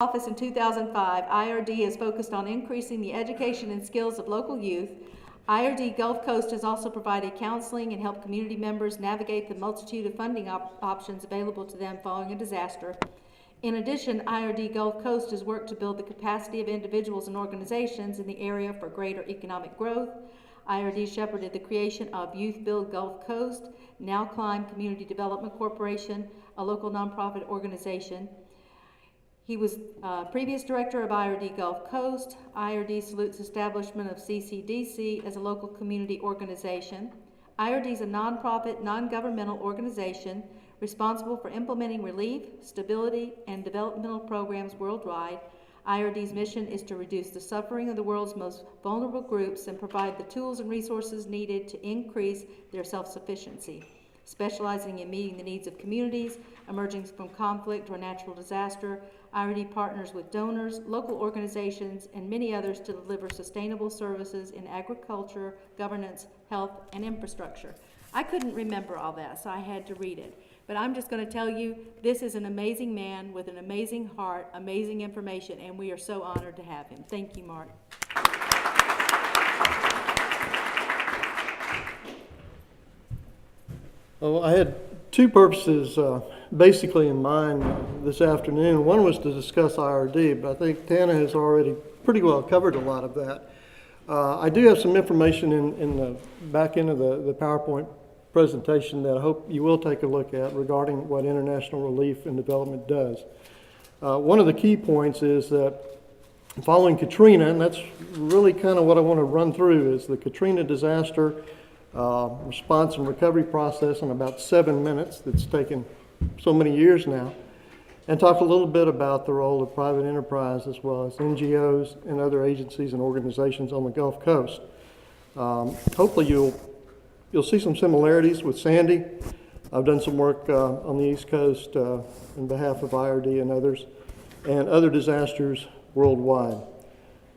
Office in 2005, IRD is focused on increasing the education and skills of local youth. IRD Gulf Coast has also provided counseling and helped community members navigate the multitude of funding options available to them following a disaster. In addition, IRD Gulf Coast has worked to build the capacity of individuals and organizations in the area for greater economic growth. IRD shepherded the creation of Youth Build Gulf Coast, Now Climb Community Development Corporation, a local nonprofit organization. He was previous director of IRD Gulf Coast. IRD salutes establishment of CCDC as a local community organization. IRD is a nonprofit, non-governmental organization responsible for implementing relief, stability, and developmental programs worldwide. IRD's mission is to reduce the suffering of the world's most vulnerable groups and provide the tools and resources needed to increase their self-sufficiency. Specializing in meeting the needs of communities emerging from conflict or natural disaster, IRD partners with donors, local organizations, and many others to deliver sustainable services in agriculture, governance, health, and infrastructure. I couldn't remember all that, so I had to read it. But I'm just going to tell you, this is an amazing man with an amazing heart, amazing information, and we are so honored to have him. Thank you, Mark. Well, I had two purposes basically in mind this afternoon. One was to discuss IRD, but I think Tana has already pretty well covered a lot of that. I do have some information in the back end of the PowerPoint presentation that I hope you will take a look at regarding what international relief and development does. One of the key points is that following Katrina, and that's really kind of what I want to run through, is the Katrina disaster response and recovery process in about 7 minutes that's taken so many years now, and talk a little bit about the role of private enterprise as well as NGOs and other agencies and organizations on the Gulf Coast. Hopefully you'll see some similarities with Sandy. I've done some work on the East Coast on behalf of IRD and others, and other disasters worldwide.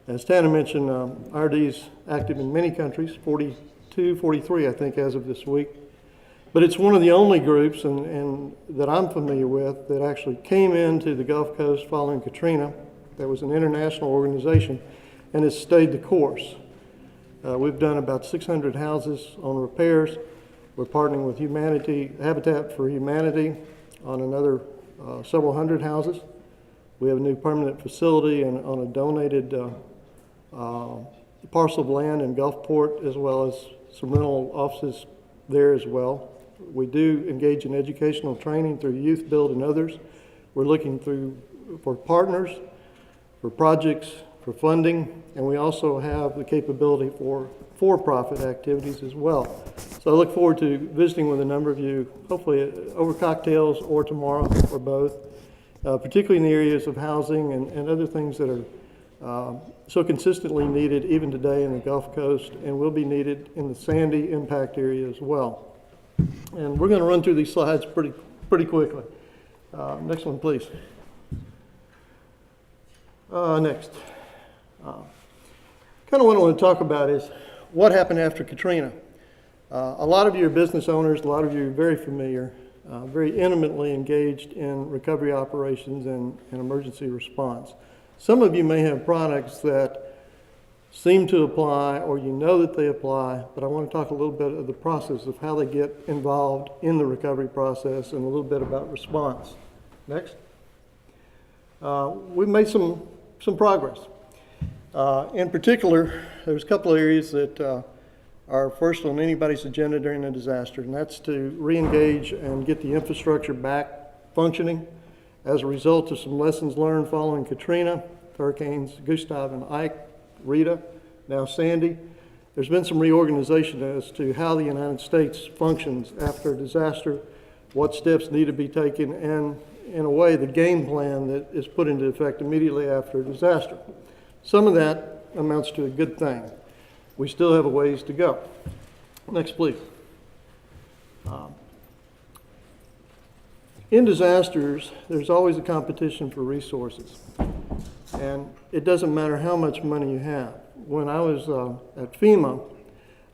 As Tana mentioned, IRD is active in many countries, 42, 43 I think as of this week. But it's one of the only groups and that I'm familiar with that actually came into the Gulf Coast following Katrina. That was an international organization and has stayed the course. We've done about 600 houses on repairs. We're partnering with Habitat for Humanity on another several hundred houses. We have a new permanent facility and on a donated parcel of land in Gulfport, as well as some rental offices there as well. We do engage in educational training through Youth Build and others. We're looking for partners, for projects, for funding, and we also have the capability for-profit activities as well. So I look forward to visiting with a number of you, hopefully over cocktails or tomorrow or both, particularly in the areas of housing and other things that are so consistently needed even today in the Gulf Coast and will be needed in the Sandy impact area as well. And we're going to run through these slides pretty quickly. Next one, please. Next. Kind of what I want to talk about is what happened after Katrina. A lot of you are business owners, a lot of you are very familiar, very intimately engaged in recovery operations and emergency response. Some of you may have products that seem to apply or you know that they apply, but I want to talk a little bit of the process of how they get involved in the recovery process and a little bit about response. Next. We've made some progress. In particular, there's a couple areas that are first on anybody's agenda during a disaster, and that's to re-engage and get the infrastructure back functioning as a result of some lessons learned following Katrina, Hurricanes Gustav and Ike, Rita, now Sandy. There's been some reorganization as to how the United States functions after a disaster, what steps need to be taken, and in a way the game plan that is put into effect immediately after a disaster. Some of that amounts to a good thing. We still have a ways to go. Next, please. In disasters, there's always a competition for resources. And it doesn't matter how much money you have. When I was at FEMA,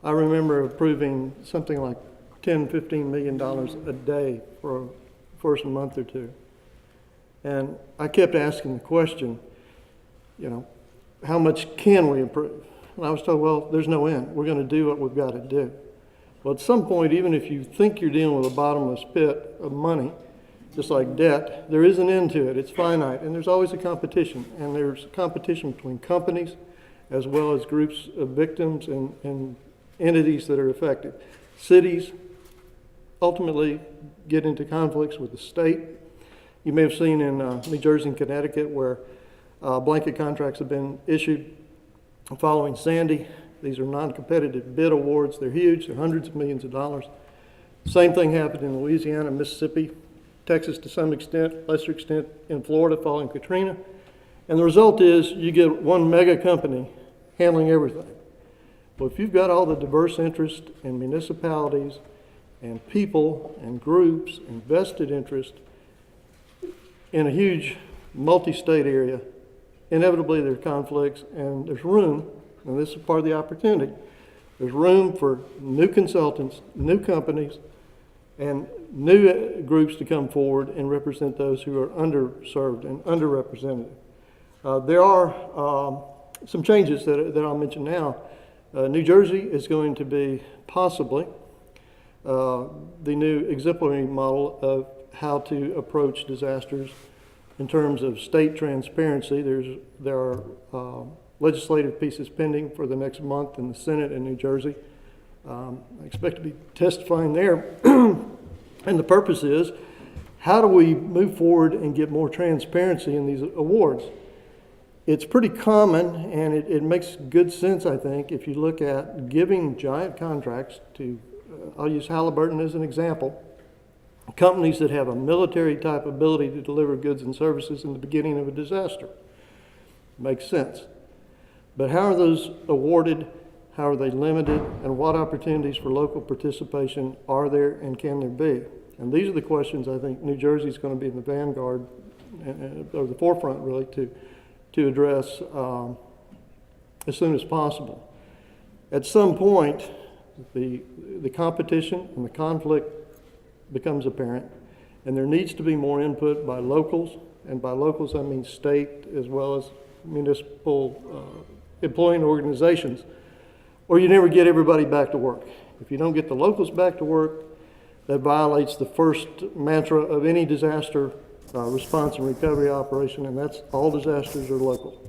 I remember approving something like $10, $15 million a day for the first month or two. And I kept asking the question, you know, how much can we improve? And I was told, well, there's no end. We're going to do what we've got to do. Well, at some point, even if you think you're dealing with a bottomless pit of money, just like debt, there is an end to it. It's finite, and there's always a competition. And there's a competition between companies as well as groups of victims and entities that are affected. Cities ultimately get into conflicts with the state. You may have seen in New Jersey and Connecticut where blanket contracts have been issued following Sandy. These are non-competitive bid awards. They're huge. They're hundreds of millions of dollars. Same thing happened in Louisiana, Mississippi, Texas to some extent, lesser extent in Florida following Katrina. And the result is you get one mega company handling everything. Well, if you've got all the diverse interest in municipalities and people and groups and vested interest in a huge multi-state area, inevitably there's conflicts and there's room, and this is part of the opportunity, there's room for new consultants, new companies, and new groups to come forward and represent those who are underserved and underrepresented. There are some changes that I'll mention now. New Jersey is going to be possibly the new exemplary model of how to approach disasters in terms of state transparency. There are legislative pieces pending for the next month in the Senate in New Jersey. I expect to be testifying there. And the purpose is, how do we move forward and get more transparency in these awards? It's pretty common, and it makes good sense, I think, if you look at giving giant contracts to, I'll use Halliburton as an example, companies that have a military type ability to deliver goods and services in the beginning of a disaster. Makes sense. But how are those awarded? How are they limited? And what opportunities for local participation are there and can there be? And these are the questions I think New Jersey is going to be in the vanguard, or the forefront really, to address as soon as possible. At some point, the competition and the conflict becomes apparent, and there needs to be more input by locals, and by locals I mean state as well as municipal employing organizations, or you never get everybody back to work. If you don't get the locals back to work, that violates the first mantra of any disaster response and recovery operation, and that's all disasters are local.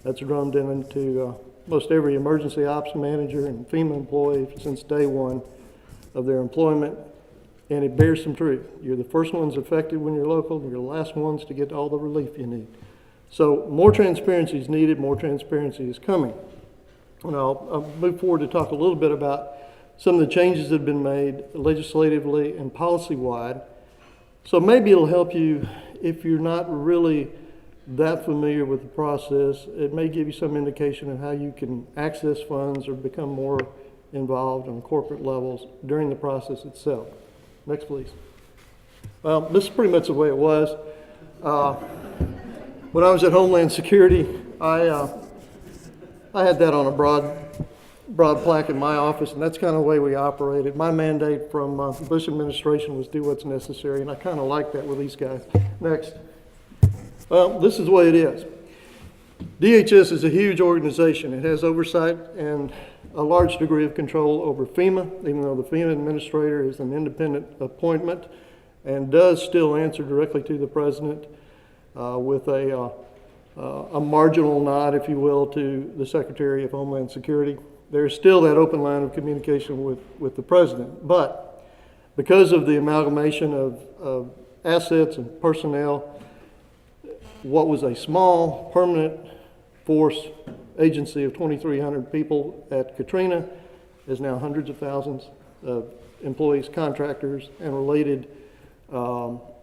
That's drummed into most every emergency ops manager and FEMA employee since day one of their employment, and it bears some truth. You're the first ones affected when you're local, and you're the last ones to get all the relief you need. So more transparency is needed, more transparency is coming. And I'll move forward to talk a little bit about some of the changes that have been made legislatively and policy-wide. So maybe it'll help you if you're not really that familiar with the process. It may give you some indication of how you can access funds or become more involved on corporate levels during the process itself. Next, please. Well, this is pretty much the way it was. When I was at Homeland Security, I had that on a broad plaque in my office, and that's kind of the way we operated. My mandate from the Bush administration was do what's necessary, and I kind of like that with these guys. Next. Well, this is the way it is. DHS is a huge organization. It has oversight and a large degree of control over FEMA, even though the FEMA administrator is an independent appointment and does still answer directly to the president with a marginal nod, if you will, to the Secretary of Homeland Security. There's still that open line of communication with the president. But because of the amalgamation of assets and personnel, what was a small permanent force agency of 2,300 people at Katrina is now hundreds of thousands of employees, contractors, and related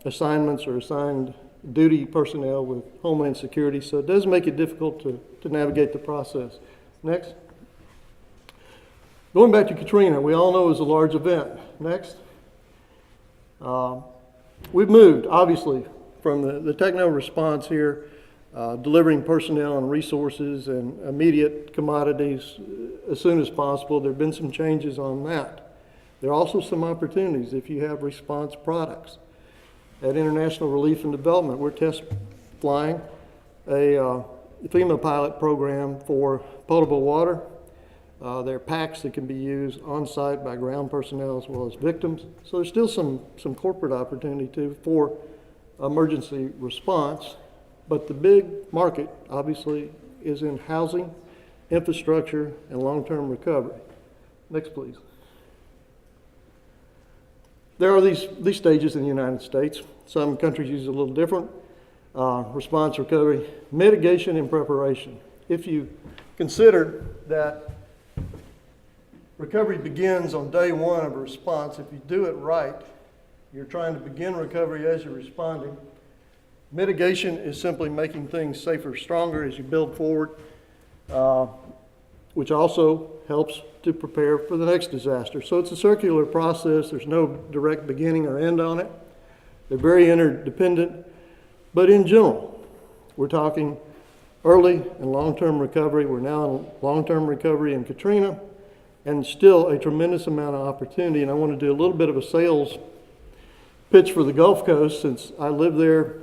assignments or assigned duty personnel with Homeland Security. So it does make it difficult to navigate the process. Next. Going back to Katrina, we all know it was a large event. Next. We've moved, obviously, from the techno response here, delivering personnel and resources and immediate commodities as soon as possible. There have been some changes on that. There are also some opportunities if you have response products. At International Relief and Development, we're test flying a FEMA pilot program for potable water. There are packs that can be used on site by ground personnel as well as victims. So there's still some corporate opportunity too for emergency response. But the big market, obviously, is in housing, infrastructure, and long-term recovery. Next, please. There are these stages in the United States. Some countries use a little different. Response, recovery, mitigation, and preparation. If you consider that recovery begins on day one of a response, if you do it right, you're trying to begin recovery as you're responding. Mitigation is simply making things safer, stronger as you build forward, which also helps to prepare for the next disaster. So it's a circular process. There's no direct beginning or end on it. They're very interdependent. But in general, we're talking early and long-term recovery. We're now in long-term recovery in Katrina, and still a tremendous amount of opportunity. And I want to do a little bit of a sales pitch for the Gulf Coast, since I live there,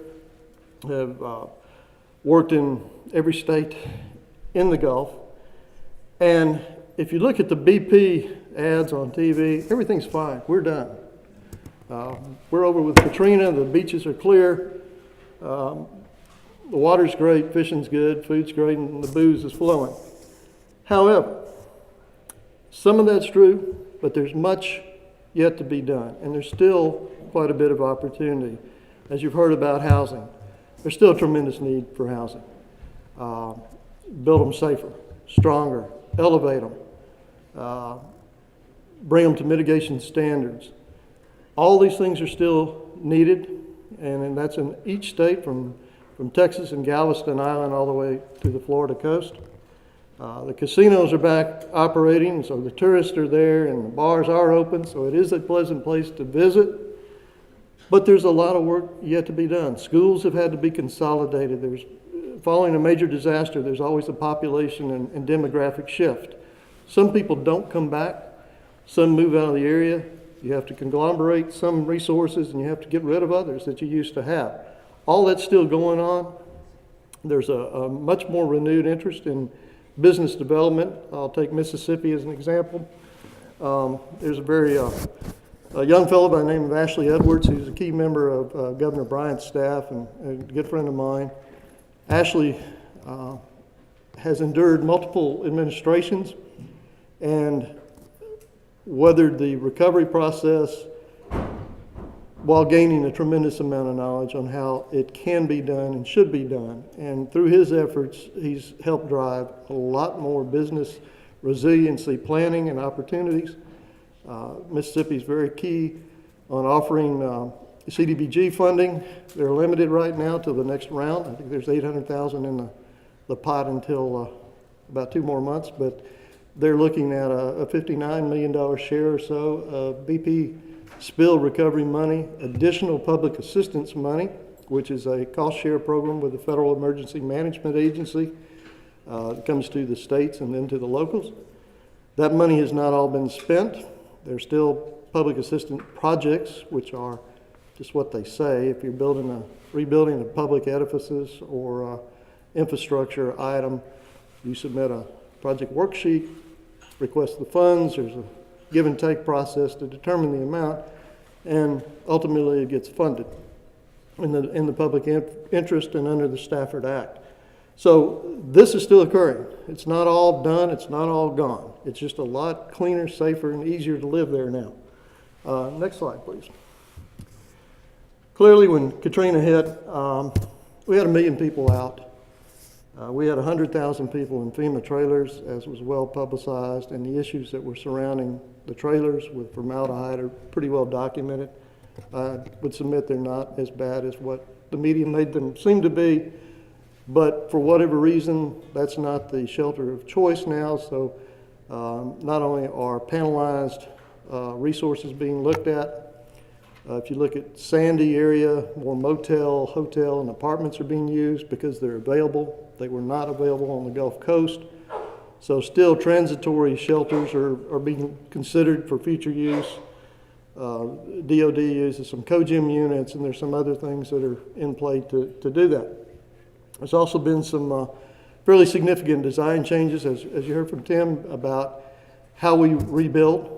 have worked in every state in the Gulf. And if you look at the BP ads on TV, everything's fine. We're done. We're over with Katrina. The beaches are clear. The water's great, fishing's good, food's great, and the booze is flowing. However, some of that's true, but there's much yet to be done, and there's still quite a bit of opportunity. As you've heard about housing, there's still a tremendous need for housing. Build them safer, stronger, elevate them, bring them to mitigation standards. All these things are still needed, and that's in each state from Texas and Galveston Island all the way to the Florida coast. The casinos are back operating, so the tourists are there and the bars are open, so it is a pleasant place to visit. But there's a lot of work yet to be done. Schools have had to be consolidated. Following a major disaster, there's always a population and demographic shift. Some people don't come back. Some move out of the area. You have to conglomerate some resources, and you have to get rid of others that you used to have. All that's still going on. There's a much more renewed interest in business development. I'll take Mississippi as an example. There's a young fellow by the name of Ashley Edwards, who's a key member of Governor Bryant's staff and a good friend of mine. Ashley has endured multiple administrations and weathered the recovery process while gaining a tremendous amount of knowledge on how it can be done and should be done. And through his efforts, he's helped drive a lot more business resiliency planning and opportunities. Mississippi's very key on offering CDBG funding. They're limited right now to the next round. I think there's $800,000 in the pot until about 2 more months, but they're looking at a $59 million share or so of BP spill recovery money, additional public assistance money, which is a cost share program with the Federal Emergency Management Agency. It comes to the states and then to the locals. That money has not all been spent. There's still public assistance projects, which are just what they say. If you're rebuilding a public edifices or infrastructure item, you submit a project worksheet, request the funds. There's a give and take process to determine the amount, and ultimately it gets funded in the public interest and under the Stafford Act. So this is still occurring. It's not all done. It's not all gone. It's just a lot cleaner, safer, and easier to live there now. Next slide, please. Clearly, when Katrina hit, we had 1 million people out. We had 100,000 people in FEMA trailers, as was well publicized, and the issues that were surrounding the trailers with formaldehyde are pretty well documented. I would submit they're not as bad as what the media made them seem to be, but for whatever reason, that's not the shelter of choice now. So not only are panelized resources being looked at, if you look at Sandy area, more motel, hotel, and apartments are being used because they're available. They were not available on the Gulf Coast. So still transitory shelters are being considered for future use. DOD uses some co-gym units, and there's some other things that are in play to do that. There's also been some fairly significant design changes, as you heard from Tim, about how we rebuild.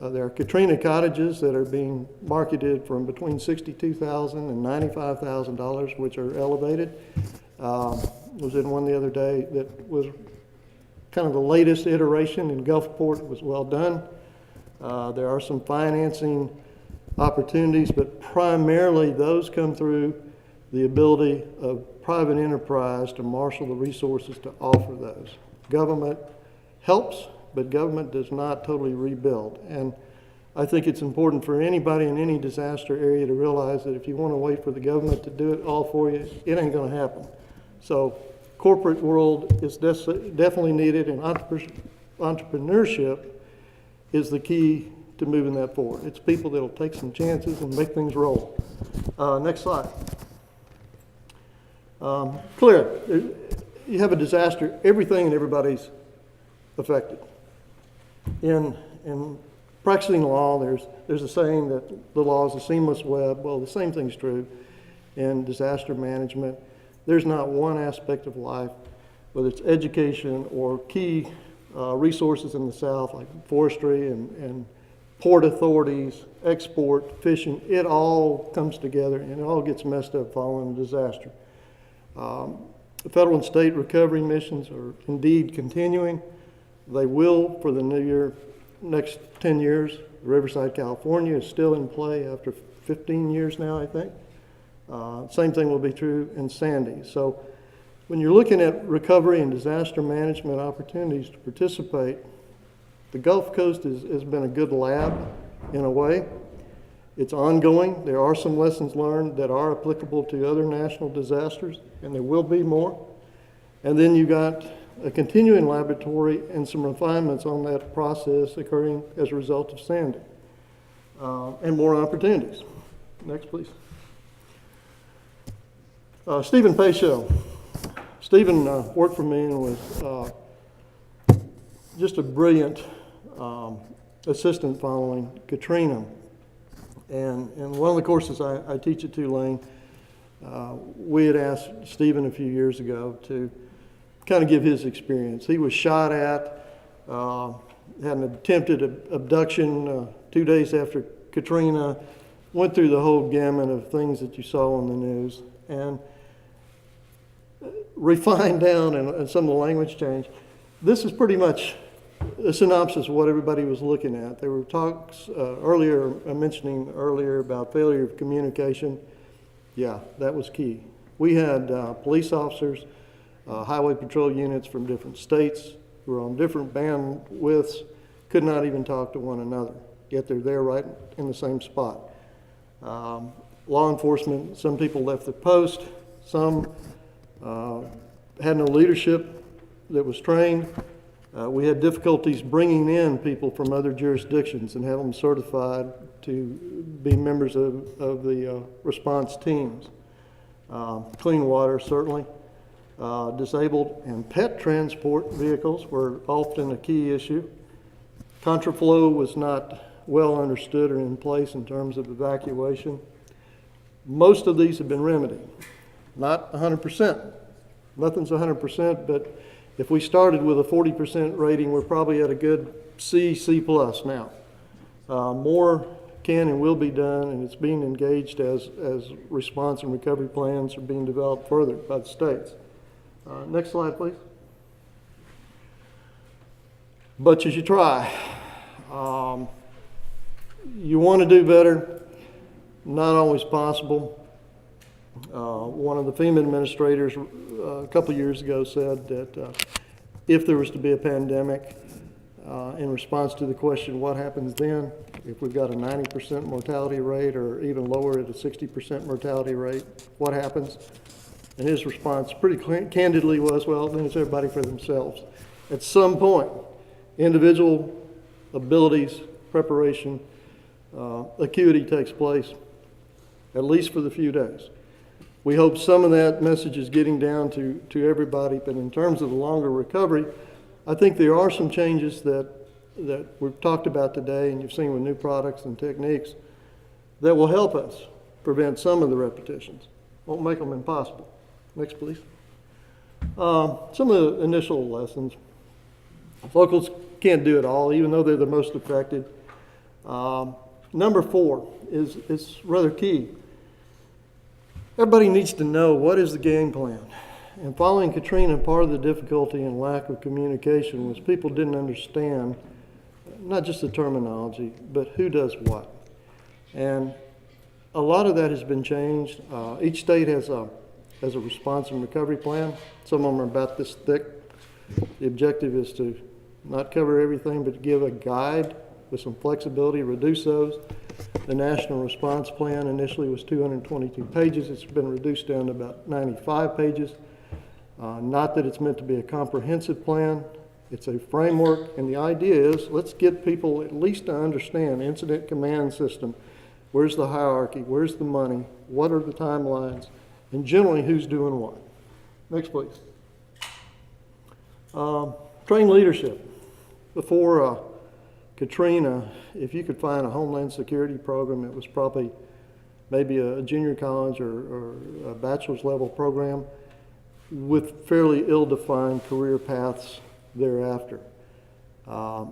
There are Katrina cottages that are being marketed from between $62,000 and $95,000, which are elevated. Was in one the other day that was kind of the latest iteration in Gulfport. It was well done. There are some financing opportunities, but primarily those come through the ability of private enterprise to marshal the resources to offer those. Government helps, but government does not totally rebuild. And I think it's important for anybody in any disaster area to realize that if you want to wait for the government to do it all for you, it ain't going to happen. So corporate world is definitely needed, and entrepreneurship is the key to moving that forward. It's people that will take some chances and make things roll. Next slide. Clear. You have a disaster, everything and everybody's affected. In practicing law, there's a saying that the law is a seamless web. Well, the same thing's true in disaster management. There's not one aspect of life, whether it's education or key resources in the South, like forestry and port authorities, export, fishing, it all comes together and it all gets messed up following a disaster. The federal and state recovery missions are indeed continuing. They will for the next 10 years. Riverside, California is still in play after 15 years now, I think. Same thing will be true in Sandy. So when you're looking at recovery and disaster management opportunities to participate, the Gulf Coast has been a good lab in a way. It's ongoing. There are some lessons learned that are applicable to other national disasters, and there will be more. And then you got a continuing laboratory and some refinements on that process occurring as a result of Sandy, and more opportunities. Next, please. Stephen Pacho. Stephen worked for me and was just a brilliant assistant following Katrina. And one of the courses I teach at Tulane, we had asked Stephen a few years ago to kind of give his experience. He was shot at, had an attempted abduction 2 days after Katrina, went through the whole gamut of things that you saw on the news, and refined down and some of the language change. This is pretty much a synopsis of what everybody was looking at. There were talks mentioning earlier about failure of communication. Yeah, that was key. We had police officers, highway patrol units from different states who were on different bandwidths, could not even talk to one another, yet they're there right in the same spot. Law enforcement, some people left their post, some had no leadership that was trained. We had difficulties bringing in people from other jurisdictions and have them certified to be members of the response teams. Clean water, certainly. Disabled and pet transport vehicles were often a key issue. Contraflow was not well understood or in place in terms of evacuation. Most of these have been remedied. Not 100%. Nothing's 100%, but if we started with a 40% rating, we're probably at a good C plus now. More can and will be done, and it's being engaged as response and recovery plans are being developed further by the states. Next slide, please. But you should try. You want to do better, not always possible. One of the FEMA administrators a couple of years ago said that if there was to be a pandemic, in response to the question, what happens then, if we've got a 90% mortality rate or even lower at a 60% mortality rate, what happens? And his response pretty candidly was, well, then it's everybody for themselves. At some point, individual abilities, preparation, acuity takes place, at least for the few days. We hope some of that message is getting down to everybody, but in terms of the longer recovery, I think there are some changes that that we've talked about today and you've seen with new products and techniques that will help us prevent some of the repetitions. Won't make them impossible. Next, please. Some of the initial lessons. Locals can't do it all, even though they're the most affected. Number 4 is rather key. Everybody needs to know what is the game plan. And following Katrina, part of the difficulty and lack of communication was people didn't understand not just the terminology, but who does what. And a lot of that has been changed. Each state has a response and recovery plan. Some of them are about this thick. The objective is to not cover everything, but to give a guide with some flexibility, reduce those. The national response plan initially was 222 pages. It's been reduced down to about 95 pages. Not that it's meant to be a comprehensive plan. It's a framework, and the idea is let's get people at least to understand incident command system. Where's the hierarchy? Where's the money? What are the timelines? And generally, who's doing what? Next, please. Train leadership. Before Katrina, if you could find a Homeland Security program, it was probably maybe a junior college or a bachelor's level program with fairly ill-defined career paths thereafter.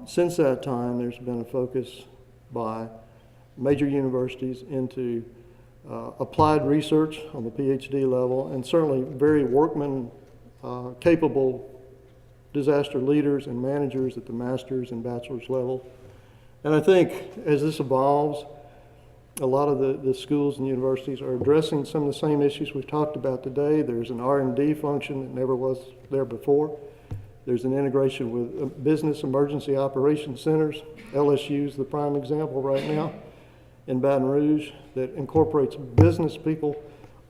Since that time, there's been a focus by major universities into applied research on the PhD level, and certainly very workman capable disaster leaders and managers at the master's and bachelor's level. And I think as this evolves, a lot of the schools and universities are addressing some of the same issues we've talked about today. There's an R&D function that never was there before. There's an integration with business emergency operations centers. LSU is the prime example right now in Baton Rouge that incorporates business people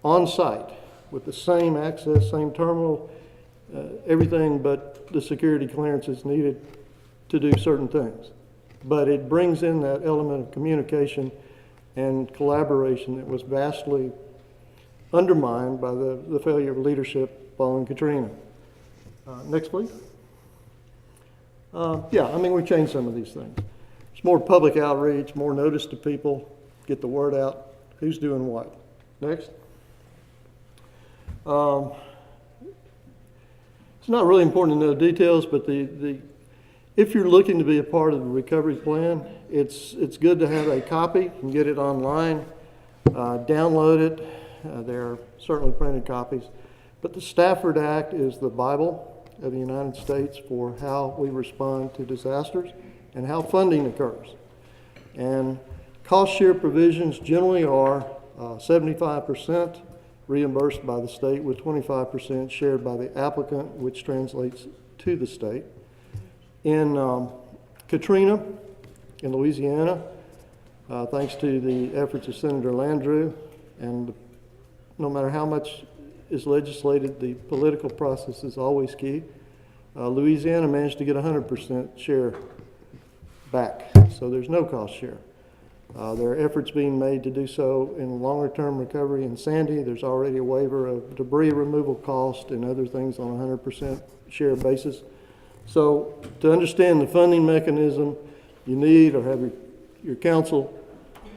on site with the same access, same terminal, everything but the security clearances needed to do certain things. But it brings in that element of communication and collaboration that was vastly undermined by the failure of leadership following Katrina. Next, please. We've changed some of these things. It's more public outreach, more notice to people, get the word out, who's doing what. Next. It's not really important to know details, but if you're looking to be a part of the recovery plan, it's good to have a copy. You can get it online, download it. There are certainly printed copies. But the Stafford Act is the Bible of the United States for how we respond to disasters and how funding occurs. And cost share provisions generally are 75% reimbursed by the state with 25% shared by the applicant, which translates to the state. In Katrina, in Louisiana, thanks to the efforts of Senator Landrieu, and no matter how much is legislated, the political process is always key. Louisiana managed to get 100% share back, so there's no cost share. There are efforts being made to do so in longer-term recovery in Sandy. There's already a waiver of debris removal cost and other things on a 100% share basis. So to understand the funding mechanism, you need or have your council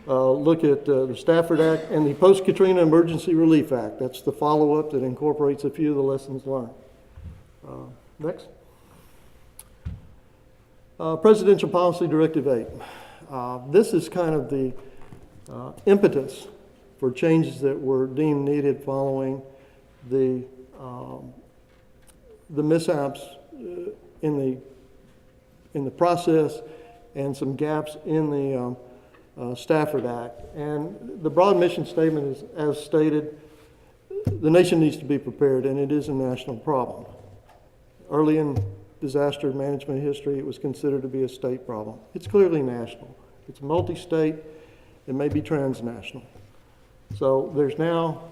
look at the Stafford Act and the Post-Katrina Emergency Relief Act. That's the follow-up that incorporates a few of the lessons learned. Next. Presidential Policy Directive 8. This is kind of the impetus for changes that were deemed needed following the mishaps in the process and some gaps in the Stafford Act. And the broad mission statement is, as stated, the nation needs to be prepared, and it is a national problem. Early in disaster management history, it was considered to be a state problem. It's clearly national. It's multi-state. It may be transnational. So there's now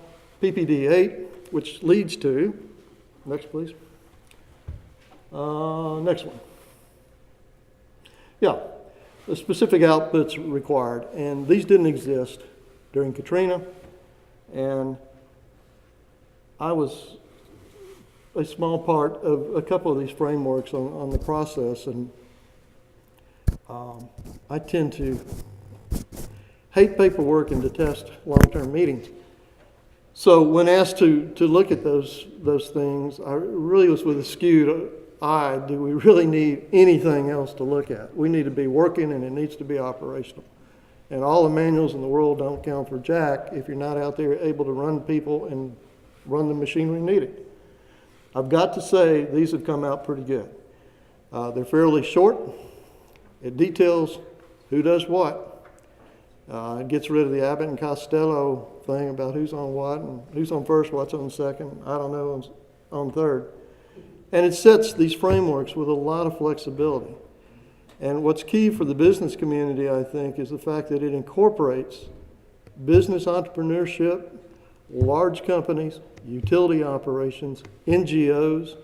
PPD 8, which leads to, next please. Next one. Yeah, the specific outputs required, and these didn't exist during Katrina, and I was a small part of a couple of these frameworks on the process, and I tend to hate paperwork and detest long-term meetings. So when asked to look at those things, I really was with a skewed eye. Do we really need anything else to look at? We need to be working, and it needs to be operational. And all the manuals in the world don't count for jack if you're not out there able to run people and run the machinery needed. I've got to say, these have come out pretty good. They're fairly short. It details who does what. It gets rid of the Abbott and Costello thing about who's on what and who's on first, what's on second, I don't know, on third. And it sets these frameworks with a lot of flexibility. And what's key for the business community, I think, is the fact that it incorporates business entrepreneurship, large companies, utility operations, NGOs,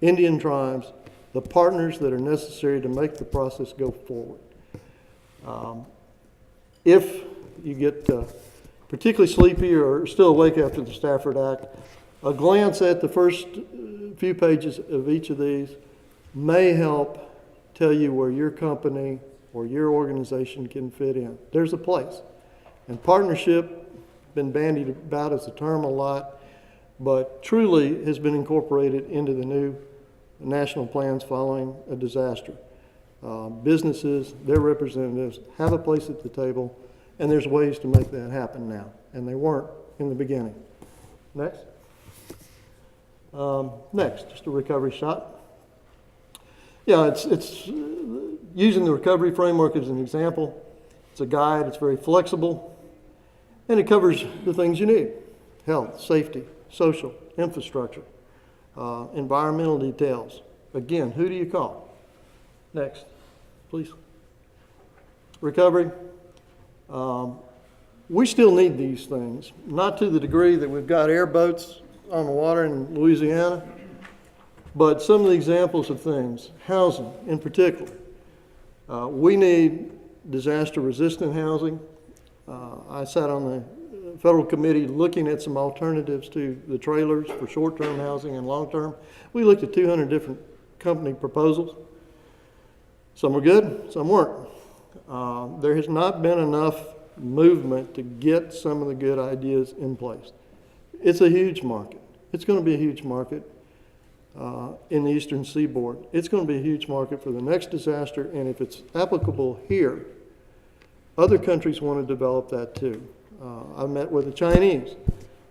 Indian tribes, the partners that are necessary to make the process go forward. If you get particularly sleepy or still awake after the Stafford Act, a glance at the first few pages of each of these may help tell you where your company or your organization can fit in. There's a place. And partnership, been bandied about as a term a lot, but truly has been incorporated into the new national plans following a disaster. Businesses, their representatives have a place at the table, and there's ways to make that happen now, and they weren't in the beginning. Next. Next, just a recovery shot. Yeah, it's using the recovery framework as an example. It's a guide, it's very flexible, and it covers the things you need: health, safety, social, infrastructure, environmental details. Again, who do you call? Next, please. Recovery. We still need these things, not to the degree that we've got airboats on the water in Louisiana, but some of the examples of things, housing in particular. We need disaster-resistant housing. I sat on the federal committee looking at some alternatives to the trailers for short-term housing and long-term. We looked at 200 different company proposals. Some were good, some weren't. There has not been enough movement to get some of the good ideas in place. It's a huge market. It's going to be a huge market in the Eastern Seaboard. It's going to be a huge market for the next disaster, and if it's applicable here, other countries want to develop that too. I've met with the Chinese.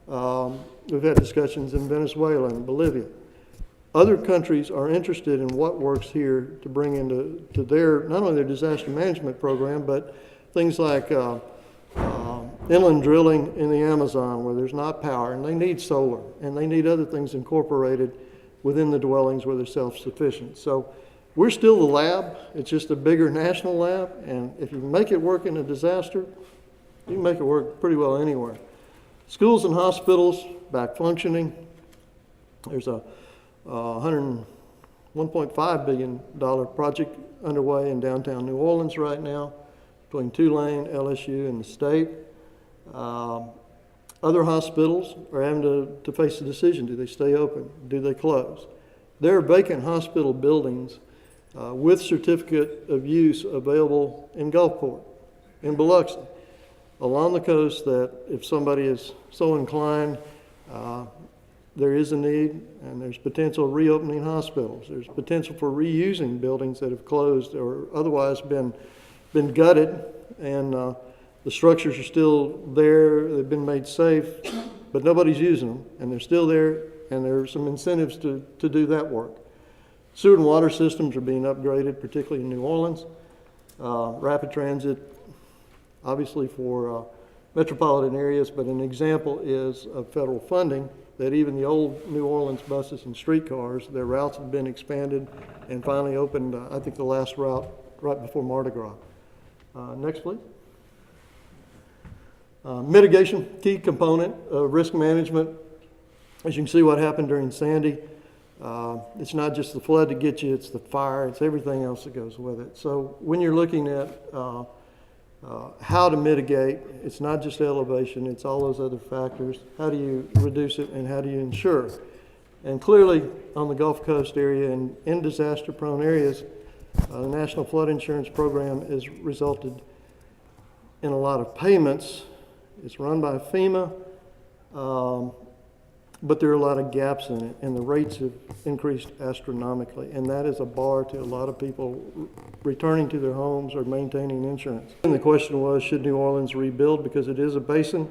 We've had discussions in Venezuela and Bolivia. Other countries are interested in what works here to bring into their, not only their disaster management program, but things like inland drilling in the Amazon where there's not power, and they need solar, and they need other things incorporated within the dwellings where they're self-sufficient. So we're still the lab. It's just a bigger national lab, and if you make it work in a disaster, you can make it work pretty well anywhere. Schools and hospitals back functioning. There's a $101.5 billion project underway in downtown New Orleans right now between Tulane, LSU, and the state. Other hospitals are having to face a decision. Do they stay open? Do they close? There are vacant hospital buildings with certificate of use available in Gulfport, in Biloxi, along the coast, that if somebody is so inclined, there is a need, and there's potential reopening hospitals. There's potential for reusing buildings that have closed or otherwise been gutted, and the structures are still there. They've been made safe, but nobody's using them, and they're still there, and there are some incentives to do that work. Sewer and water systems are being upgraded, particularly in New Orleans. Rapid transit, obviously for metropolitan areas, but an example is of federal funding that even the old New Orleans buses and streetcars, their routes have been expanded and finally opened, I think the last route right before Mardi Gras. Next, please. Mitigation, key component of risk management. As you can see what happened during Sandy, it's not just the flood to get you, it's the fire, it's everything else that goes with it. So when you're looking at how to mitigate, it's not just elevation, it's all those other factors. How do you reduce it, and how do you ensure? And clearly on the Gulf Coast area and in disaster prone areas, The National Flood Insurance Program has resulted in a lot of payments. It's run by FEMA, but there are a lot of gaps in it, and the rates have increased astronomically, and that is a bar to a lot of people returning to their homes or maintaining insurance. And the question was, should New Orleans rebuild? Because it is a basin.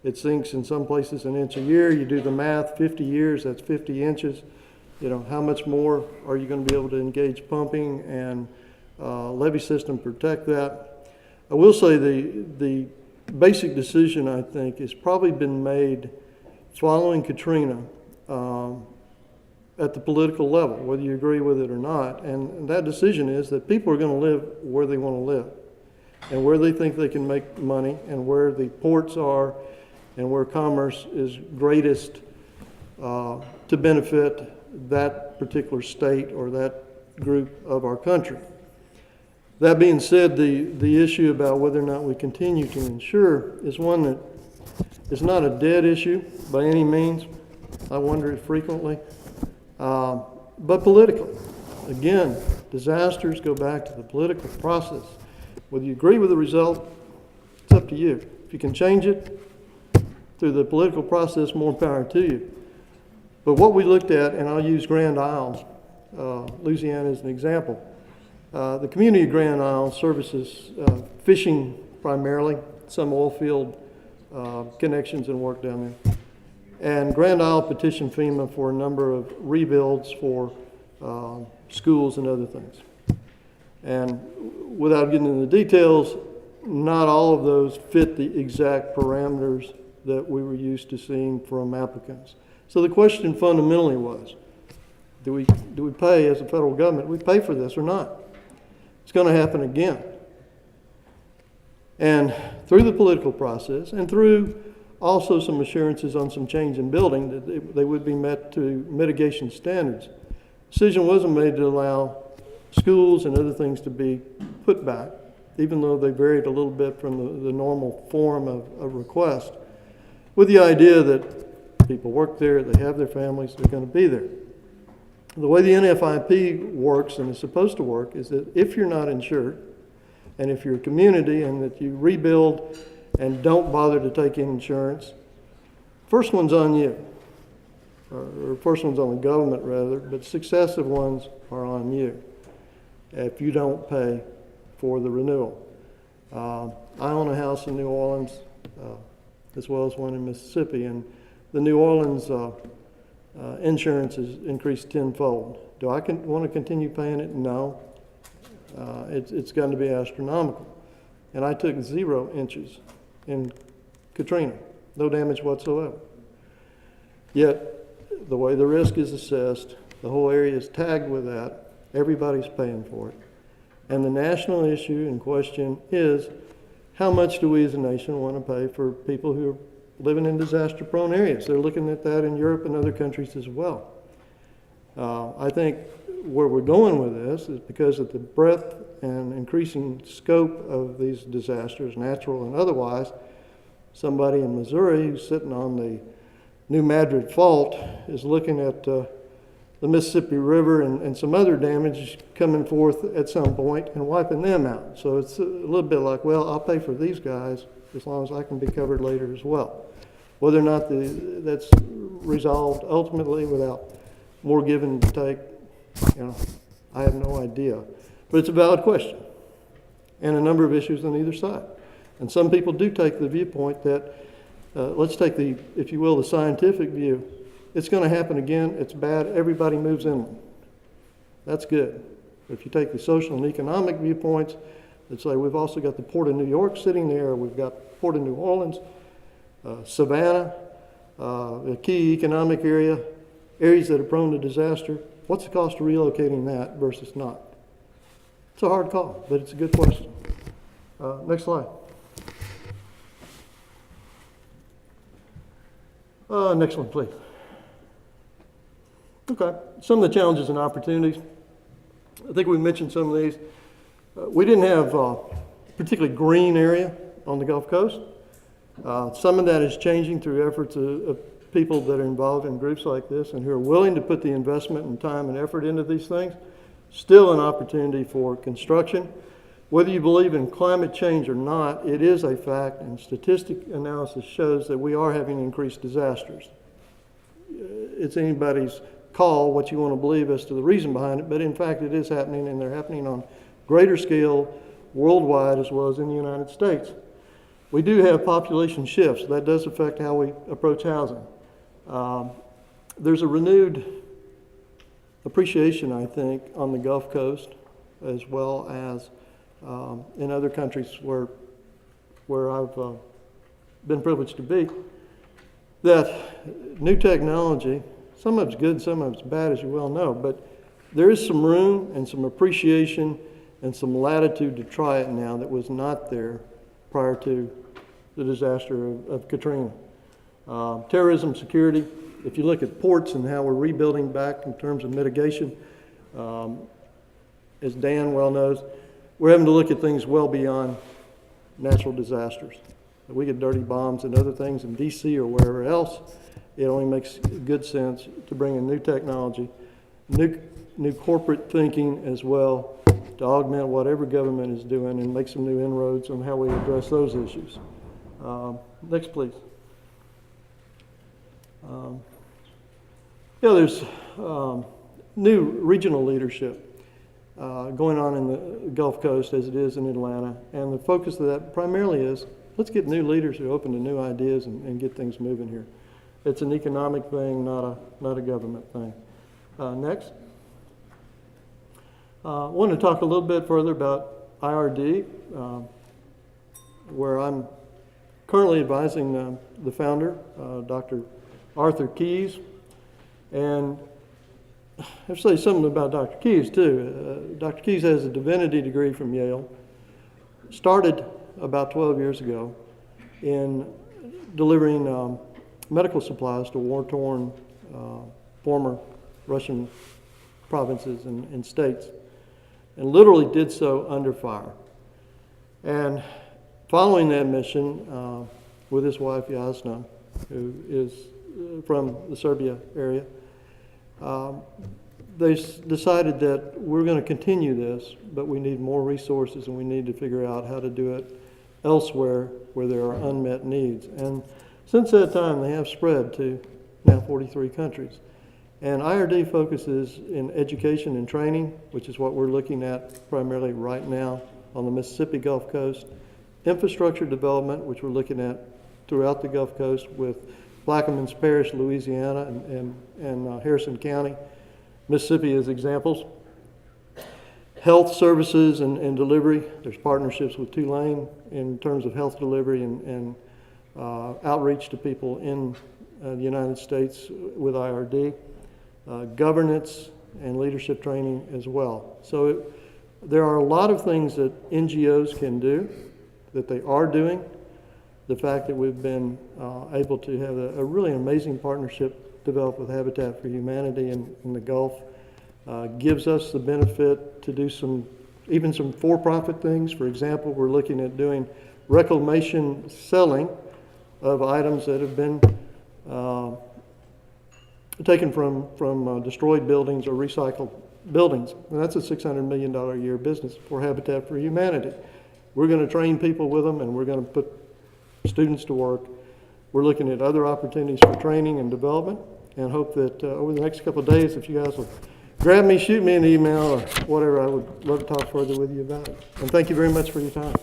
It sinks in some places an inch a year. You do the math, 50 years, that's 50 inches. You know, how much more are you going to be able to engage pumping and levee system protect that? I will say the basic decision, I think, has probably been made following Katrina at the political level, whether you agree with it or not. And that decision is that people are going to live where they want to live and where they think they can make money and where the ports are and where commerce is greatest to benefit that particular state or that group of our country. That being said, the issue about whether or not we continue to insure is one that is not a dead issue by any means. I wonder it frequently. But politically, again, disasters go back to the political process. Whether you agree with the result, it's up to you. If you can change it through the political process, more power to you. But what we looked at, and I'll use Grand Isle, Louisiana as an example. The community of Grand Isle services fishing primarily, some oil field connections and work down there. And Grand Isle petitioned FEMA for a number of rebuilds for schools and other things. And without getting into the details, not all of those fit the exact parameters that we were used to seeing from applicants. So the question fundamentally was, do we pay as a federal government, we pay for this or not? It's going to happen again. And through the political process and through also some assurances on some change in building that they would be met to mitigation standards, decision wasn't made to allow schools and other things to be put back, even though they varied a little bit from the normal form of request, with the idea that people work there, they have their families, they're going to be there. The way the NFIP works and is supposed to work is that if you're not insured, and if you're a community and that you rebuild and don't bother to take in insurance, first one's on you, or first one's on the government rather, but successive ones are on you if you don't pay for the renewal. I own a house in New Orleans as well as one in Mississippi, and the New Orleans insurance is increased tenfold. Do I want to continue paying it? No. It's going to be astronomical. And I took 0 inches in Katrina, no damage whatsoever. Yet, the way the risk is assessed, the whole area is tagged with that. Everybody's paying for it. And the national issue in question is, how much do we as a nation want to pay for people who are living in disaster-prone areas? They're looking at that in Europe and other countries as well. I think where we're going with this is because of the breadth and increasing scope of these disasters, natural and otherwise. Somebody in Missouri who's sitting on the New Madrid Fault is looking at the Mississippi River and some other damage coming forth at some point and wiping them out. So it's a little bit like, well, I'll pay for these guys as long as I can be covered later as well. Whether or not that's resolved ultimately without more give and take, I have no idea. But it's a valid question and a number of issues on either side. And some people do take the viewpoint that, let's take the, if you will, the scientific view. It's going to happen again. It's bad. Everybody moves inland. That's good. But if you take the social and economic viewpoints, that say we've also got the Port of New York sitting there. We've got Port of New Orleans, Savannah, a key economic area, areas that are prone to disaster. What's the cost of relocating that versus not? It's a hard call, but it's a good question. Next slide. Next one, please. Okay, some of the challenges and opportunities. I think we mentioned some of these. We didn't have a particularly green area on the Gulf Coast. Some of that is changing through efforts of people that are involved in groups like this and who are willing to put the investment and time and effort into these things. still an opportunity for construction. Whether you believe in climate change or not, it is a fact, and statistic analysis shows that we are having increased disasters. It's anybody's call what you want to believe as to the reason behind it, but in fact it is happening, and they're happening on greater scale worldwide as well as in the United States. We do have population shifts. That does affect how we approach housing. There's a renewed appreciation, I think, on the Gulf Coast as well as in other countries where I've been privileged to be, that new technology, some of it's good, some of it's bad, as you well know, but there is some room and some appreciation and some latitude to try it now that was not there prior to the disaster of Katrina. Terrorism, security, if you look at ports and how we're rebuilding back in terms of mitigation, as Dan well knows, we're having to look at things well beyond natural disasters. If we get dirty bombs and other things in DC or wherever else, it only makes good sense to bring in new technology, new corporate thinking as well, to augment whatever government is doing and make some new inroads on how we address those issues. Next, please. There's new regional leadership going on in the Gulf Coast as it is in Atlanta, and the focus of that primarily is let's get new leaders who are open to new ideas and get things moving here. It's an economic thing, not a government thing. Next. I want to talk a little bit further about IRD, where I'm currently advising the founder, Dr. Arthur Keyes. And I have to say something about Dr. Keyes, too. Dr. Keyes has a divinity degree from Yale, started about 12 years ago in delivering medical supplies to war-torn former Russian provinces and states, and literally did so under fire. And following that mission, with his wife Jasna, who is from the Serbia area, they decided that we're going to continue this, but we need more resources and we need to figure out how to do it elsewhere where there are unmet needs. And since that time, they have spread to now 43 countries. And IRD focuses in education and training, which is what we're looking at primarily right now on the Mississippi Gulf Coast, infrastructure development, which we're looking at throughout the Gulf Coast with Plaquemines Parish, Louisiana, and Harrison County, Mississippi as examples. Health services and delivery. There's partnerships with Tulane in terms of health delivery and outreach to people in the United States with IRD. Governance and leadership training as well. So there are a lot of things that NGOs can do, that they are doing. The fact that we've been able to have a really amazing partnership developed with Habitat for Humanity in the Gulf gives us the benefit to do even some for-profit things. For example, we're looking at doing reclamation selling of items that have been taken from destroyed buildings or recycled buildings. And that's a $600 million a year business for Habitat for Humanity. We're going to train people with them, and we're going to put students to work. We're looking at other opportunities for training and development, and hope that over the next couple of days, if you guys will grab me, shoot me an email or whatever, I would love to talk further with you about it. And thank you very much for your time.